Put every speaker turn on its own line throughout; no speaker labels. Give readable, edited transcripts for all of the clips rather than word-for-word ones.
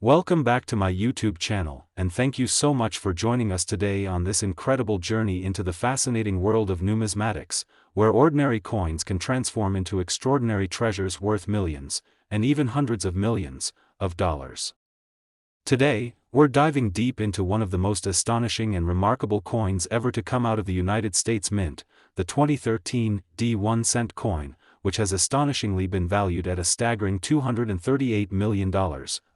Welcome back to my YouTube channel, and thank you so much for joining us today on this incredible journey into the fascinating world of numismatics, where ordinary coins can transform into extraordinary treasures worth millions, and even hundreds of millions, of dollars. Today, we're diving deep into one of the most astonishing and remarkable coins ever to come out of the United States Mint, the 2013 D1 cent coin, which has astonishingly been valued at a staggering $238 million,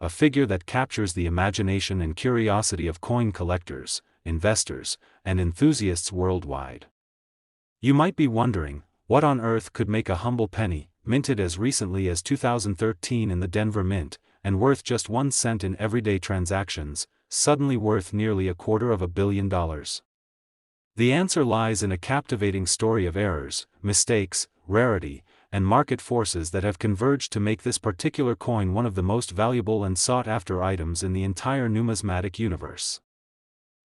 a figure that captures the imagination and curiosity of coin collectors, investors, and enthusiasts worldwide. You might be wondering, what on earth could make a humble penny, minted as recently as 2013 in the Denver Mint, and worth just 1 cent in everyday transactions, suddenly worth nearly $250 million? The answer lies in a captivating story of errors, mistakes, rarity, and market forces that have converged to make this particular coin one of the most valuable and sought-after items in the entire numismatic universe.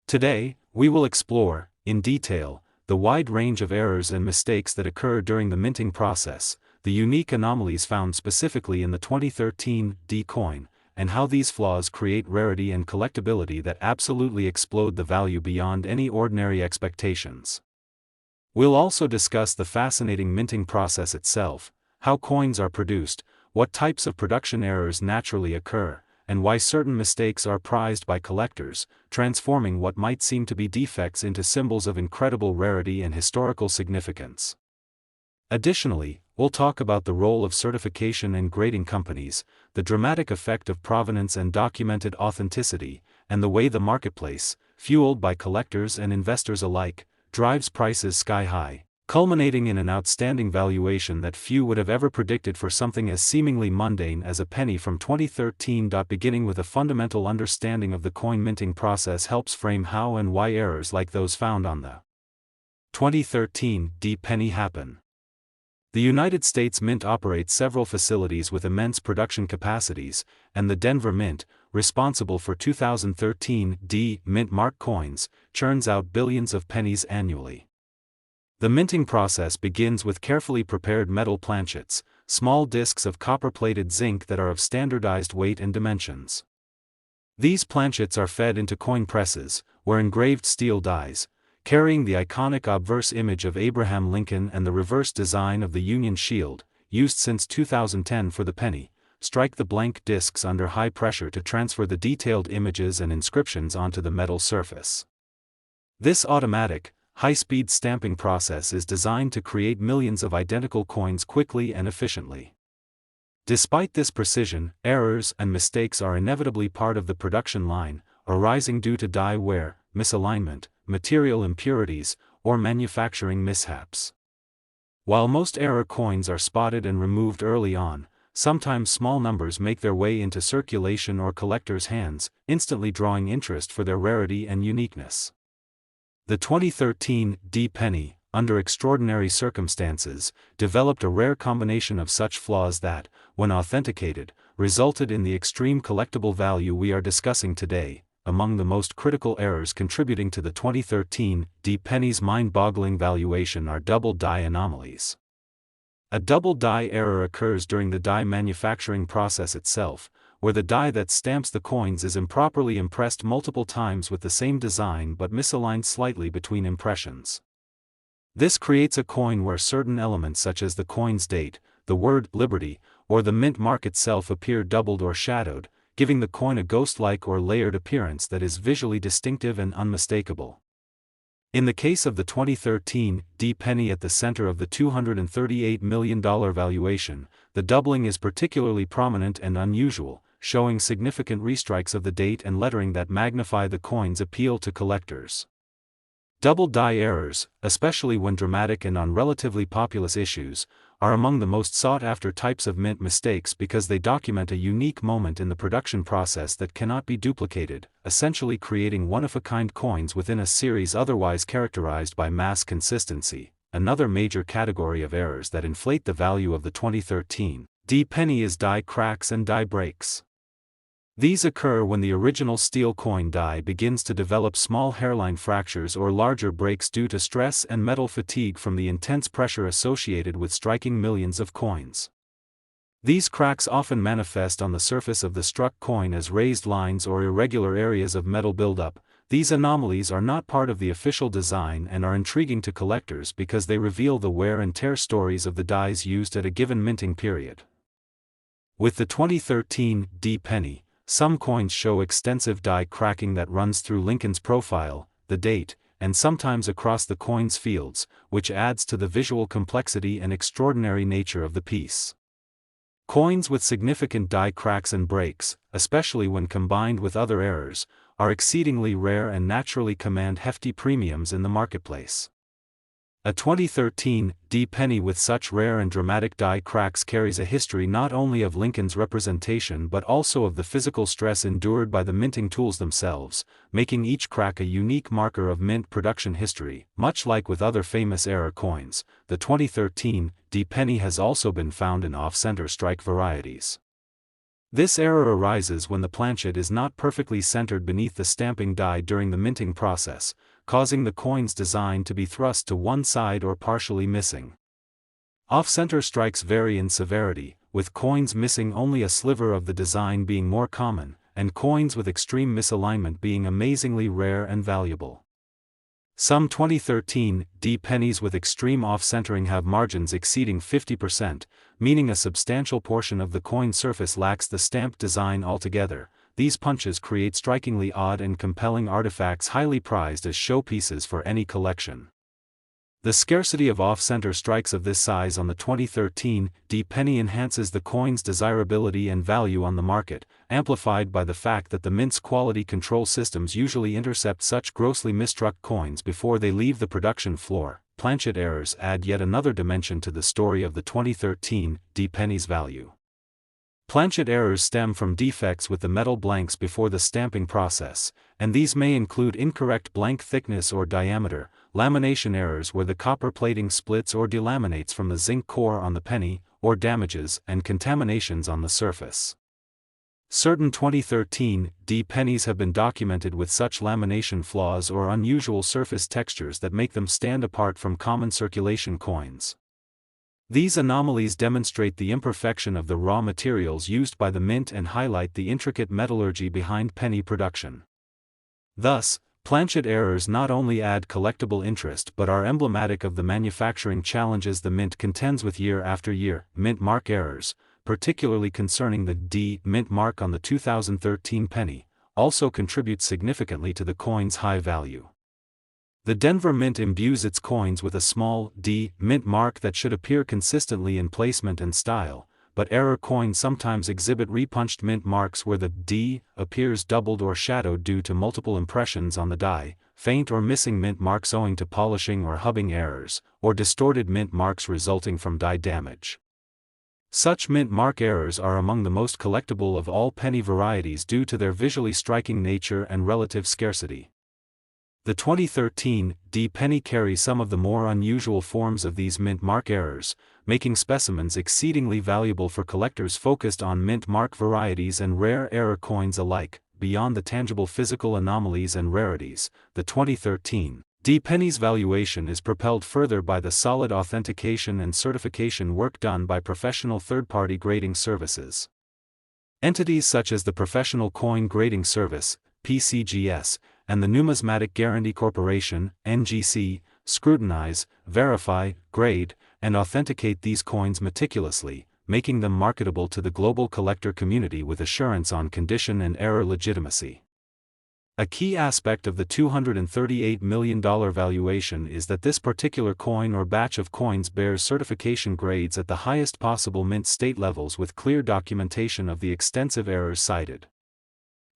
Today, we will explore, in detail, the wide range of errors and mistakes that occur during the minting process, the unique anomalies found specifically in the 2013 D coin, and how these flaws create rarity and collectability that absolutely explode the value beyond any ordinary expectations. We'll also discuss the fascinating minting process itself, how coins are produced, what types of production errors naturally occur, and why certain mistakes are prized by collectors, transforming what might seem to be defects into symbols of incredible rarity and historical significance. Additionally, we'll talk about the role of certification and grading companies, the dramatic effect of provenance and documented authenticity, and the way the marketplace, fueled by collectors and investors alike, drives prices sky high, culminating in an outstanding valuation that few would have ever predicted for something as seemingly mundane as a penny from 2013. Beginning with a fundamental understanding of the coin minting process helps frame how and why errors like those found on the 2013 D penny happen. The United States Mint operates several facilities with immense production capacities, and the Denver Mint, responsible for 2013 D mint mark coins, churns out billions of pennies annually. The minting process begins with carefully prepared metal planchets, small discs of copper-plated zinc that are of standardized weight and dimensions. These planchets are fed into coin presses, where engraved steel dies, carrying the iconic obverse image of Abraham Lincoln and the reverse design of the Union Shield, used since 2010 for the penny, strike the blank discs under high pressure to transfer the detailed images and inscriptions onto the metal surface. This automatic, high-speed stamping process is designed to create millions of identical coins quickly and efficiently. Despite this precision, errors and mistakes are inevitably part of the production line, arising due to die wear, misalignment, material impurities, or manufacturing mishaps. While most error coins are spotted and removed early on, sometimes small numbers make their way into circulation or collectors' hands, instantly drawing interest for their rarity and uniqueness. The 2013 D penny, under extraordinary circumstances, developed a rare combination of such flaws that, when authenticated, resulted in the extreme collectible value we are discussing today. Among the most critical errors contributing to the 2013 D penny's mind-boggling valuation are double die anomalies. A double die error occurs during the die manufacturing process itself, where the die that stamps the coins is improperly impressed multiple times with the same design but misaligned slightly between impressions. This creates a coin where certain elements such as the coin's date, the word Liberty, or the mint mark itself appear doubled or shadowed, giving the coin a ghost-like or layered appearance that is visually distinctive and unmistakable. In the case of the 2013 D penny at the center of the $238 million valuation, the doubling is particularly prominent and unusual, showing significant restrikes of the date and lettering that magnify the coin's appeal to collectors. Double die errors, especially when dramatic and on relatively populous issues, are among the most sought-after types of mint mistakes because they document a unique moment in the production process that cannot be duplicated, essentially creating one-of-a-kind coins within a series otherwise characterized by mass consistency. Another major category of errors that inflate the value of the 2013 D penny is die cracks and die breaks. These occur when the original steel coin die begins to develop small hairline fractures or larger breaks due to stress and metal fatigue from the intense pressure associated with striking millions of coins. These cracks often manifest on the surface of the struck coin as raised lines or irregular areas of metal buildup. These anomalies are not part of the official design and are intriguing to collectors because they reveal the wear and tear stories of the dies used at a given minting period. With the 2013 D penny, some coins show extensive die cracking that runs through Lincoln's profile, the date, and sometimes across the coin's fields, which adds to the visual complexity and extraordinary nature of the piece. Coins with significant die cracks and breaks, especially when combined with other errors, are exceedingly rare and naturally command hefty premiums in the marketplace. A 2013 D penny with such rare and dramatic die cracks carries a history not only of Lincoln's representation but also of the physical stress endured by the minting tools themselves, making each crack a unique marker of mint production history. Much like with other famous error coins, the 2013 D penny has also been found in off-center strike varieties. This error arises when the planchet is not perfectly centered beneath the stamping die during the minting process, causing the coin's design to be thrust to one side or partially missing. Off-center strikes vary in severity, with coins missing only a sliver of the design being more common, and coins with extreme misalignment being amazingly rare and valuable. Some 2013 D pennies with extreme off-centering have margins exceeding 50%, meaning a substantial portion of the coin surface lacks the stamped design altogether. These punches create strikingly odd and compelling artifacts highly prized as showpieces for any collection. The scarcity of off-center strikes of this size on the 2013 D penny enhances the coin's desirability and value on the market, amplified by the fact that the mint's quality control systems usually intercept such grossly misstruck coins before they leave the production floor. Planchet errors add yet another dimension to the story of the 2013 D penny's value. Planchet errors stem from defects with the metal blanks before the stamping process, and these may include incorrect blank thickness or diameter, lamination errors where the copper plating splits or delaminates from the zinc core on the penny, or damages and contaminations on the surface. Certain 2013 D pennies have been documented with such lamination flaws or unusual surface textures that make them stand apart from common circulation coins. These anomalies demonstrate the imperfection of the raw materials used by the mint and highlight the intricate metallurgy behind penny production. Thus, planchet errors not only add collectible interest but are emblematic of the manufacturing challenges the mint contends with year after year. Mint mark errors, particularly concerning the D mint mark on the 2013 penny, also contribute significantly to the coin's high value. The Denver Mint imbues its coins with a small D mint mark that should appear consistently in placement and style, but error coins sometimes exhibit repunched mint marks where the D appears doubled or shadowed due to multiple impressions on the die, faint or missing mint marks owing to polishing or hubbing errors, or distorted mint marks resulting from die damage. Such mint mark errors are among the most collectible of all penny varieties due to their visually striking nature and relative scarcity. The 2013 D penny carries some of the more unusual forms of these mint mark errors, making specimens exceedingly valuable for collectors focused on mint mark varieties and rare error coins alike. Beyond the tangible physical anomalies and rarities, the 2013 D penny's valuation is propelled further by the solid authentication and certification work done by professional third-party grading services. Entities such as the Professional Coin Grading Service, PCGS, and the Numismatic Guarantee Corporation, NGC, scrutinize, verify, grade, and authenticate these coins meticulously, making them marketable to the global collector community with assurance on condition and error legitimacy. A key aspect of the $238 million valuation is that this particular coin or batch of coins bears certification grades at the highest possible mint state levels with clear documentation of the extensive errors cited.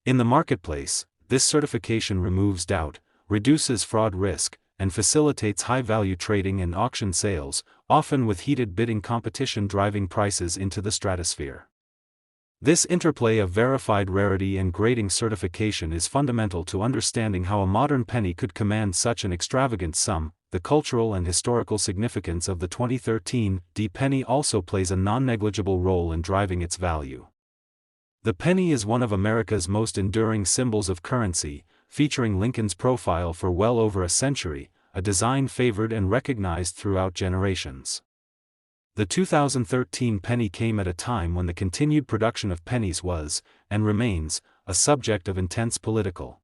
In the marketplace, this certification removes doubt, reduces fraud risk, and facilitates high-value trading and auction sales, often with heated bidding competition driving prices into the stratosphere. This interplay of verified rarity and grading certification is fundamental to understanding how a modern penny could command such an extravagant sum. The cultural and historical significance of the 2013 D penny also plays a non-negligible role in driving its value. The penny is one of America's most enduring symbols of currency, featuring Lincoln's profile for well over a century, a design favored and recognized throughout generations. The 2013 penny came at a time when the continued production of pennies was, and remains, a subject of intense political.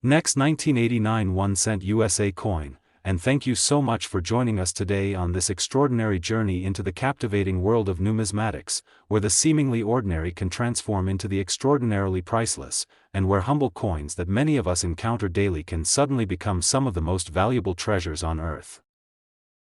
Next, 1989 1-cent USA coin, and thank you so much for joining us today on this extraordinary journey into the captivating world of numismatics, where the seemingly ordinary can transform into the extraordinarily priceless, and where humble coins that many of us encounter daily can suddenly become some of the most valuable treasures on earth.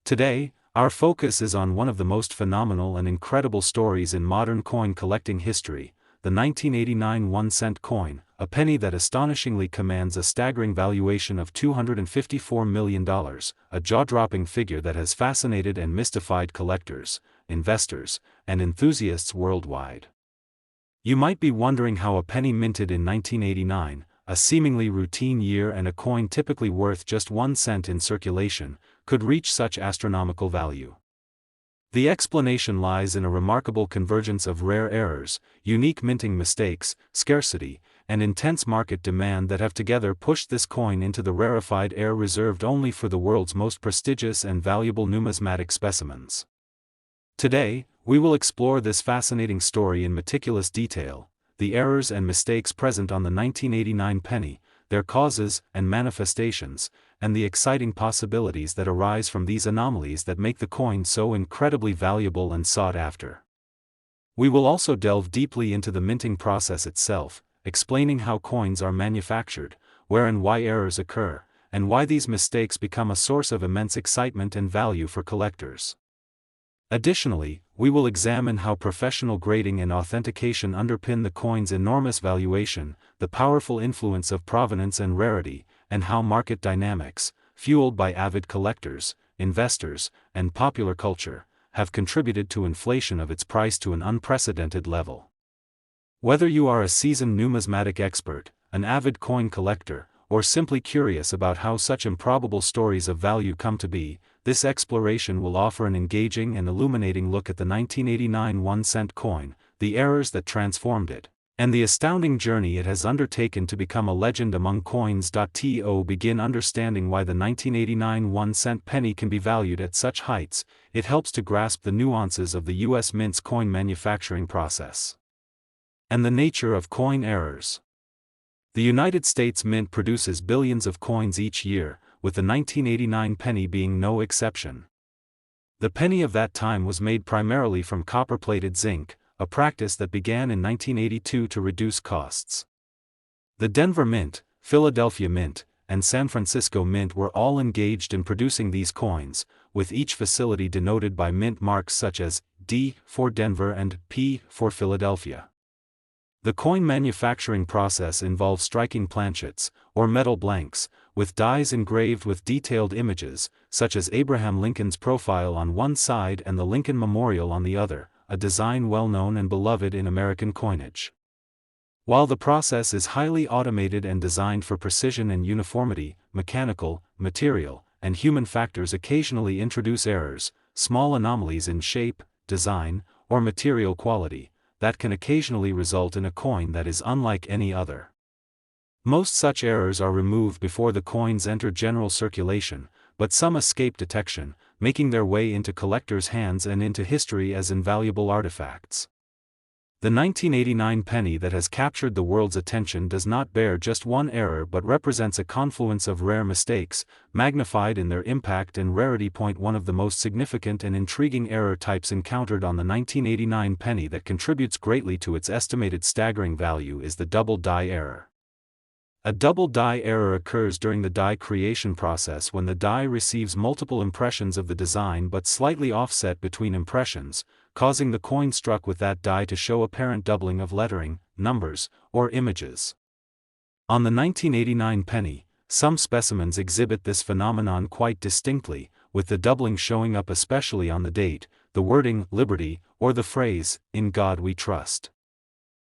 Today, our focus is on one of the most phenomenal and incredible stories in modern coin collecting history, the 1989 1-cent coin, a penny that astonishingly commands a staggering valuation of $254 million, a jaw-dropping figure that has fascinated and mystified collectors, investors, and enthusiasts worldwide. You might be wondering how a penny minted in 1989, a seemingly routine year and a coin typically worth just 1 cent in circulation, could reach such astronomical value. The explanation lies in a remarkable convergence of rare errors, unique minting mistakes, scarcity, and intense market demand that have together pushed this coin into the rarefied air reserved only for the world's most prestigious and valuable numismatic specimens. Today, we will explore this fascinating story in meticulous detail, the errors and mistakes present on the 1989 penny, their causes and manifestations, and the exciting possibilities that arise from these anomalies that make the coin so incredibly valuable and sought after. We will also delve deeply into the minting process itself, explaining how coins are manufactured, where and why errors occur, and why these mistakes become a source of immense excitement and value for collectors. Additionally, we will examine how professional grading and authentication underpin the coin's enormous valuation, the powerful influence of provenance and rarity, and how market dynamics, fueled by avid collectors, investors, and popular culture, have contributed to inflation of its price to an unprecedented level. Whether you are a seasoned numismatic expert, an avid coin collector, or simply curious about how such improbable stories of value come to be, this exploration will offer an engaging and illuminating look at the 1989 1-cent coin, the errors that transformed it, and the astounding journey it has undertaken to become a legend among coins. To begin understanding why the 1989 1-cent penny can be valued at such heights, it helps to grasp the nuances of the U.S. Mint's coin manufacturing process and the nature of coin errors. The United States Mint produces billions of coins each year, with the 1989 penny being no exception. The penny of that time was made primarily from copper-plated zinc, a practice that began in 1982 to reduce costs. The Denver Mint, Philadelphia Mint, and San Francisco Mint were all engaged in producing these coins, with each facility denoted by mint marks such as D for Denver and P for Philadelphia. The coin manufacturing process involves striking planchets, or metal blanks, with dies engraved with detailed images, such as Abraham Lincoln's profile on one side and the Lincoln Memorial on the other, a design well known and beloved in American coinage. While the process is highly automated and designed for precision and uniformity, mechanical, material, and human factors occasionally introduce errors, small anomalies in shape, design, or material quality, that can occasionally result in a coin that is unlike any other. Most such errors are removed before the coins enter general circulation, but some escape detection, making their way into collectors' hands and into history as invaluable artifacts. The 1989 penny that has captured the world's attention does not bear just one error but represents a confluence of rare mistakes, magnified in their impact and rarity. One of the most significant and intriguing error types encountered on the 1989 penny that contributes greatly to its estimated staggering value is the double die error. A double die error occurs during the die creation process when the die receives multiple impressions of the design but slightly offset between impressions, causing the coin struck with that die to show apparent doubling of lettering, numbers, or images. On the 1989 penny, some specimens exhibit this phenomenon quite distinctly, with the doubling showing up especially on the date, the wording "Liberty," or the phrase "In God We Trust."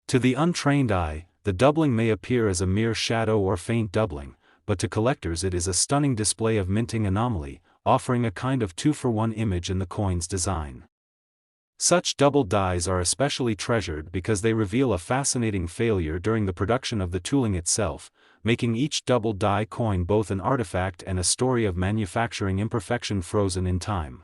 To the untrained eye, the doubling may appear as a mere shadow or faint doubling, but to collectors it is a stunning display of minting anomaly, offering a kind of two-for-one image in the coin's design. Such double dies are especially treasured because they reveal a fascinating failure during the production of the tooling itself, making each double die coin both an artifact and a story of manufacturing imperfection frozen in time.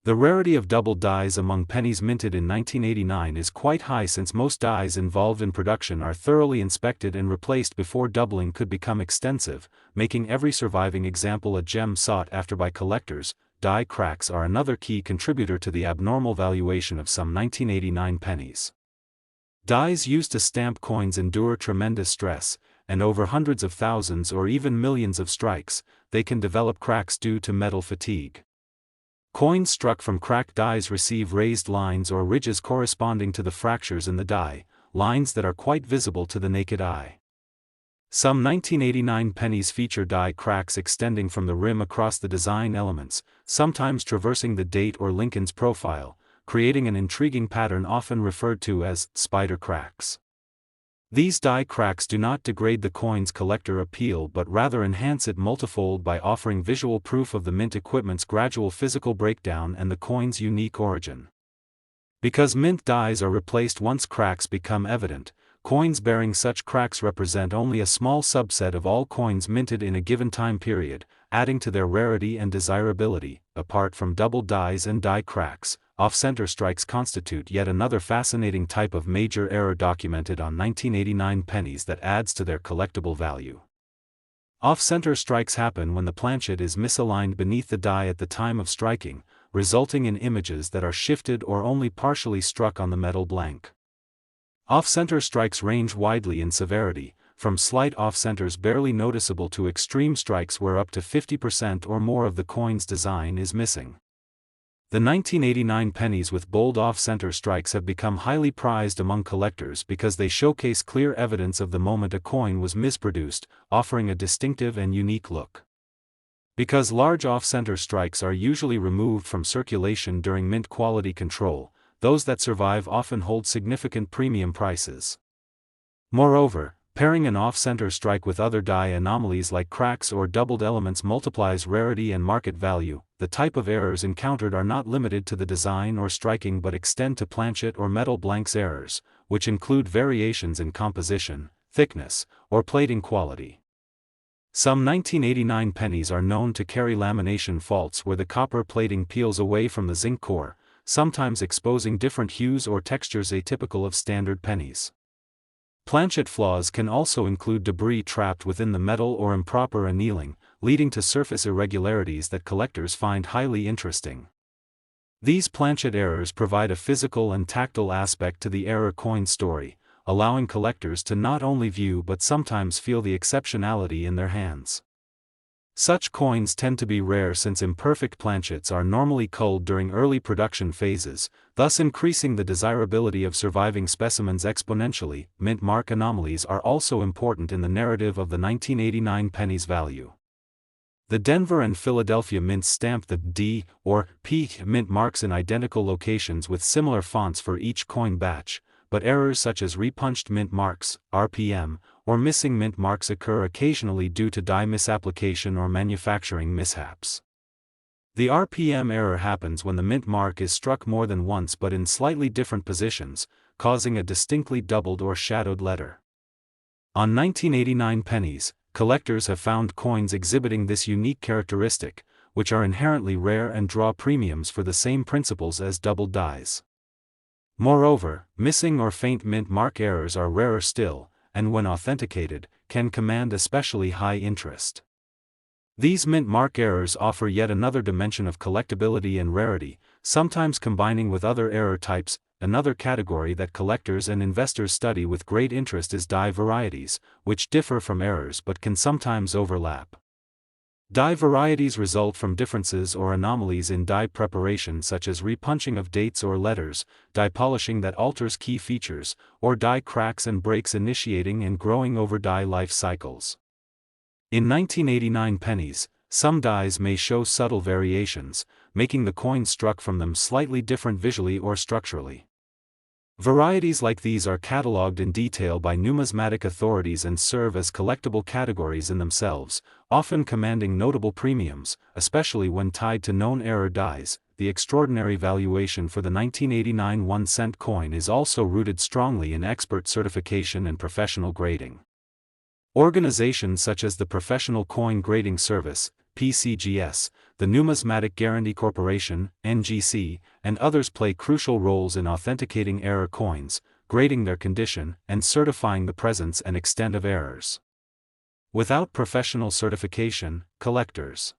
The rarity of doubled dies among pennies minted in 1989 is quite high since most dies involved in production are thoroughly inspected and replaced before doubling could become extensive, making every surviving example a gem sought after by collectors. Die cracks are another key contributor to the abnormal valuation of some 1989 pennies. Dies used to stamp coins endure tremendous stress, and over hundreds of thousands or even millions of strikes, they can develop cracks due to metal fatigue. Coins struck from cracked dies receive raised lines or ridges corresponding to the fractures in the die, lines that are quite visible to the naked eye. Some 1989 pennies feature die cracks extending from the rim across the design elements, sometimes traversing the date or Lincoln's profile, creating an intriguing pattern often referred to as spider cracks. These die cracks do not degrade the coin's collector appeal but rather enhance it multifold by offering visual proof of the mint equipment's gradual physical breakdown and the coin's unique origin. Because mint dies are replaced once cracks become evident, coins bearing such cracks represent only a small subset of all coins minted in a given time period, adding to their rarity and desirability. Apart from doubled dies and die cracks, off-center strikes constitute yet another fascinating type of major error documented on 1989 pennies that adds to their collectible value. Off-center strikes happen when the planchet is misaligned beneath the die at the time of striking, resulting in images that are shifted or only partially struck on the metal blank. Off-center strikes range widely in severity, from slight off-centers barely noticeable to extreme strikes where up to 50% or more of the coin's design is missing. The 1989 pennies with bold off-center strikes have become highly prized among collectors because they showcase clear evidence of the moment a coin was misproduced, offering a distinctive and unique look. Because large off-center strikes are usually removed from circulation during mint quality control, those that survive often hold significant premium prices. Moreover, pairing an off-center strike with other die anomalies like cracks or doubled elements multiplies rarity and market value. The type of errors encountered are not limited to the design or striking but extend to planchet or metal blanks errors, which include variations in composition, thickness, or plating quality. Some 1989 pennies are known to carry lamination faults where the copper plating peels away from the zinc core, sometimes exposing different hues or textures atypical of standard pennies. Planchet flaws can also include debris trapped within the metal or improper annealing, leading to surface irregularities that collectors find highly interesting. These planchet errors provide a physical and tactile aspect to the error coin story, allowing collectors to not only view but sometimes feel the exceptionality in their hands. Such coins tend to be rare since imperfect planchets are normally culled during early production phases, thus increasing the desirability of surviving specimens exponentially. Mint mark anomalies are also important in the narrative of the 1989 penny's value. The Denver and Philadelphia mints stamp the D or P mint marks in identical locations with similar fonts for each coin batch, but errors such as repunched mint marks, RPM, or missing mint marks occur occasionally due to die misapplication or manufacturing mishaps. The RPM error happens when the mint mark is struck more than once but in slightly different positions, causing a distinctly doubled or shadowed letter. On 1989 pennies, collectors have found coins exhibiting this unique characteristic, which are inherently rare and draw premiums for the same principles as doubled dies. Moreover, missing or faint mint mark errors are rarer still, and when authenticated, can command especially high interest. These mint mark errors offer yet another dimension of collectability and rarity, sometimes combining with other error types. Another category that collectors and investors study with great interest is die varieties, which differ from errors but can sometimes overlap. Die varieties result from differences or anomalies in die preparation such as repunching of dates or letters, die polishing that alters key features, or die cracks and breaks initiating and growing over die life cycles. In 1989 pennies, some dies may show subtle variations, making the coin struck from them slightly different visually or structurally. Varieties like these are catalogued in detail by numismatic authorities and serve as collectible categories in themselves, often commanding notable premiums, especially when tied to known error dies. The extraordinary valuation for the 1989 1-cent coin is also rooted strongly in expert certification and professional grading. Organizations such as the Professional Coin Grading Service, PCGS, the Numismatic Guarantee Corporation, NGC, and others play crucial roles in authenticating error coins, grading their condition, and certifying the presence and extent of errors. Without professional certification, collectors